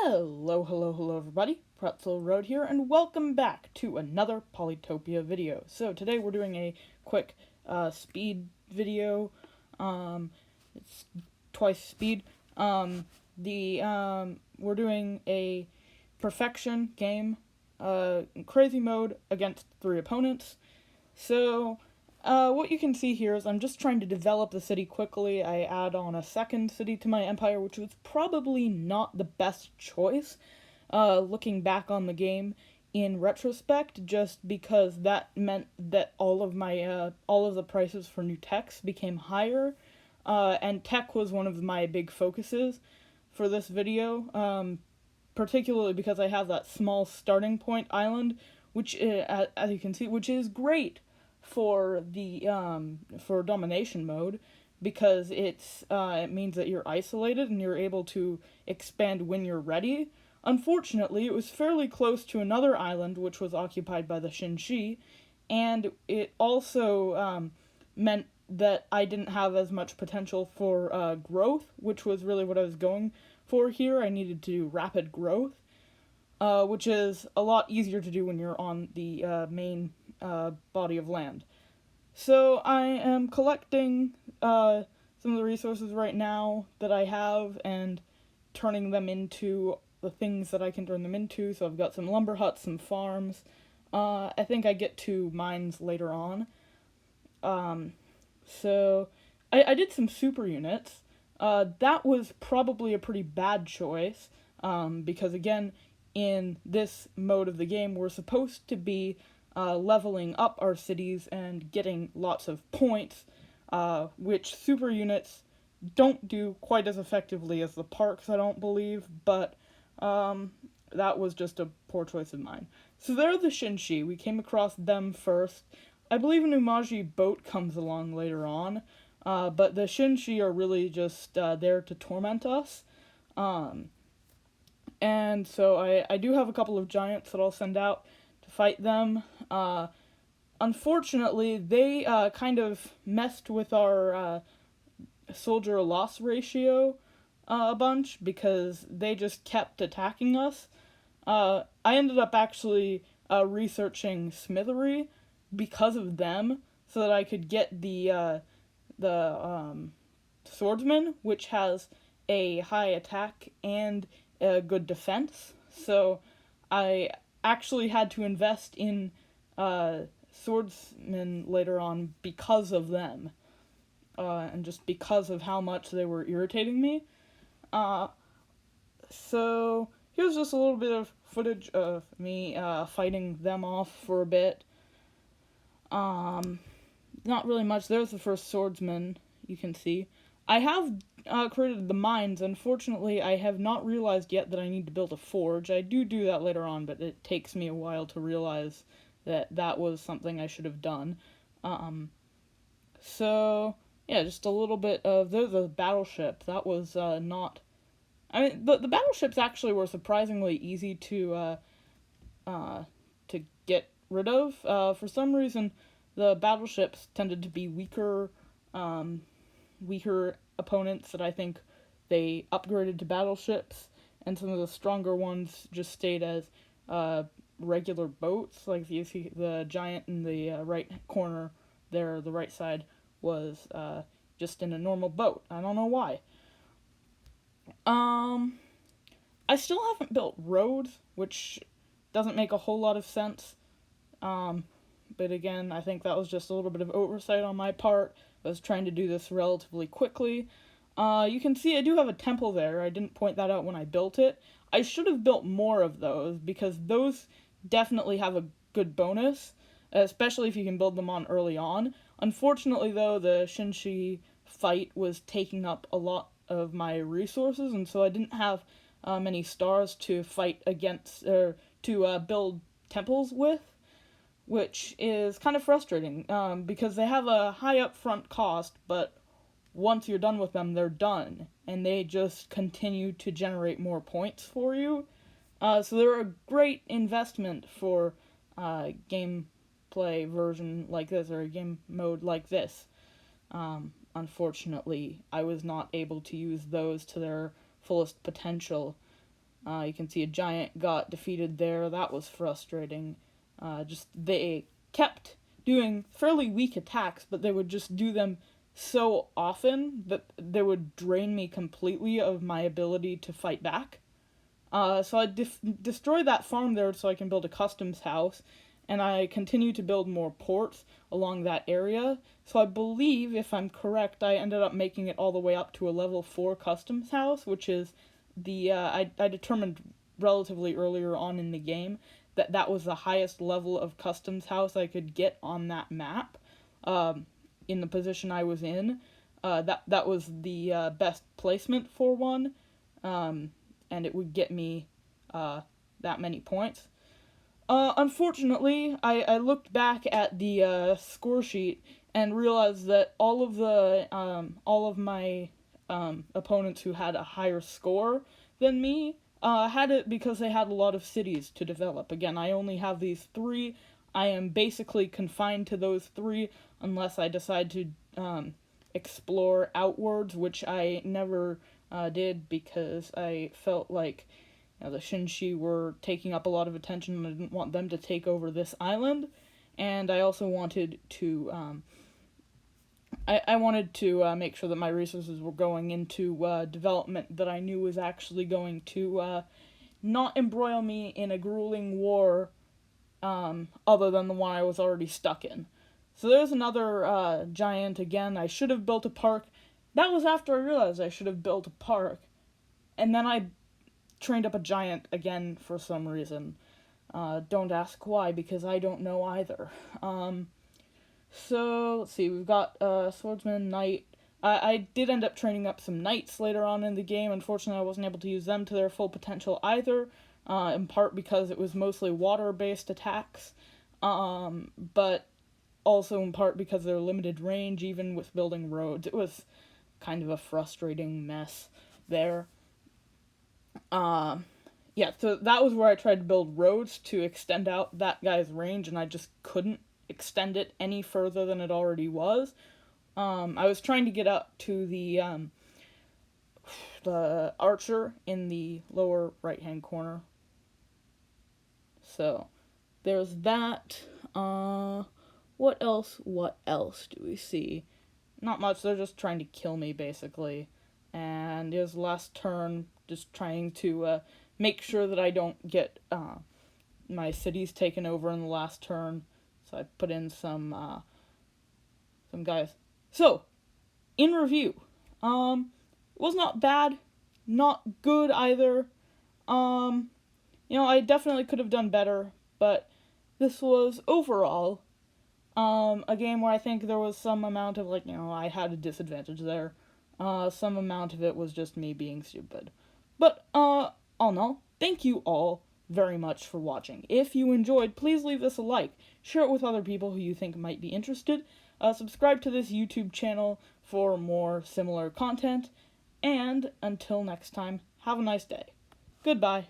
Hello everybody, Pretzel Road here, and welcome back to another Polytopia video. So today we're doing a quick speed video. It's twice speed. We're doing a Perfection game, crazy mode against 3 opponents. So what you can see here is I'm just trying to develop the city quickly. I add on a second city to my empire, which was probably not the best choice, looking back on the game in retrospect, just because that meant that all of the prices for new techs became higher, and tech was one of my big focuses for this video, particularly because I have that small starting point island, which, as you can see, which is great for the for domination mode, because it means that you're isolated and you're able to expand when you're ready. Unfortunately, it was fairly close to another island which was occupied by the Xin-xi, and it also meant that I didn't have as much potential for growth, which was really what I was going for here. I needed to do rapid growth, which is a lot easier to do when you're on the main body of land. So I am collecting some of the resources right now that I have and turning them into the things that I can turn them into. So I've got some lumber huts, some farms. I think I get to mines later on. So I did some super units. That was probably a pretty bad choice, because again, in this mode of the game, we're supposed to be leveling up our cities and getting lots of points, which super units don't do quite as effectively as the parks, I don't believe, but that was just a poor choice of mine. So there are the Xin-xi. We came across them first. I believe an Umaji boat comes along later on, but the Xin-xi are really just there to torment us. And so I do have a couple of giants that I'll send out to fight them. Unfortunately, they kind of messed with our soldier loss ratio a bunch, because they just kept attacking us. I ended up actually researching Smithery because of them, so that I could get the swordsman, which has a high attack and a good defense. So I actually had to invest in swordsmen later on because of them, and just because of how much they were irritating me. So here's just a little bit of footage of me fighting them off for a bit. Not really much. There's the first swordsman, you can see. I have created the mines. Unfortunately, I have not realized yet that I need to build a forge. I do that later on, but it takes me a while to realize that that was something I should have done. So, yeah, just a little bit of... There's a battleship. That was not... I mean, the battleships actually were surprisingly easy to get rid of. For some reason, the battleships tended to be weaker opponents that I think they upgraded to battleships, and some of the stronger ones just stayed as regular boats. Like you see the giant in the right corner there, the right side, was just in a normal boat. I don't know why. I still haven't built roads, which doesn't make a whole lot of sense. But again, I think that was just a little bit of oversight on my part. I was trying to do this relatively quickly. You can see I do have a temple there. I didn't point that out when I built it. I should have built more of those, because those definitely have a good bonus, especially if you can build them on early on. Unfortunately, though, the Xin-xi fight was taking up a lot of my resources, and so I didn't have many stars to fight against, or to build temples with, which is kind of frustrating, because they have a high upfront cost, but once you're done with them, they're done, and they just continue to generate more points for you. So they're a great investment for a gameplay version like this, or a game mode like this. Unfortunately, I was not able to use those to their fullest potential. You can see a giant got defeated there. That was frustrating. Just they kept doing fairly weak attacks, but they would just do them so often that they would drain me completely of my ability to fight back. So I destroy that farm there so I can build a customs house, and I continue to build more ports along that area. So I believe, if I'm correct, I ended up making it all the way up to a level 4 customs house, which is I determined relatively earlier on in the game that was the highest level of customs house I could get on that map, in the position I was in. That was the best placement for one, and it would get me that many points. Unfortunately, I looked back at the score sheet and realized that all of my opponents who had a higher score than me had it because they had a lot of cities to develop. Again, I only have these 3. I am basically confined to those 3 unless I decide to explore outwards, which I never did because I felt like the Xin-xi were taking up a lot of attention and I didn't want them to take over this island. And I also wanted to I wanted to make sure that my resources were going into development that I knew was actually going to not embroil me in a grueling war other than the one I was already stuck in. So there's another giant again. I should have built a park. That was after I realized I should have built a park. And then I trained up a giant again for some reason. Don't ask why, because I don't know either. So, let's see, we've got Swordsman, Knight. I did end up training up some Knights later on in the game. Unfortunately, I wasn't able to use them to their full potential either, in part because it was mostly water-based attacks, but also in part because they're limited range, even with building roads. It was kind of a frustrating mess there. Yeah, so that was where I tried to build roads to extend out that guy's range, and I just couldn't extend it any further than it already was. I was trying to get up to the archer in the lower right-hand corner. So, there's that. What else do we see? Not much, they're just trying to kill me, basically. And his last turn, just trying to make sure that I don't get my cities taken over in the last turn. So I put in some guys. So, in review, was not bad, not good either. I definitely could have done better, but this was overall a game where I think there was some amount of I had a disadvantage there. Some amount of it was just me being stupid. But all in all, thank you all very much for watching. If you enjoyed, please leave this a like. Share it with other people who you think might be interested. Subscribe to this YouTube channel for more similar content. And until next time, have a nice day. Goodbye.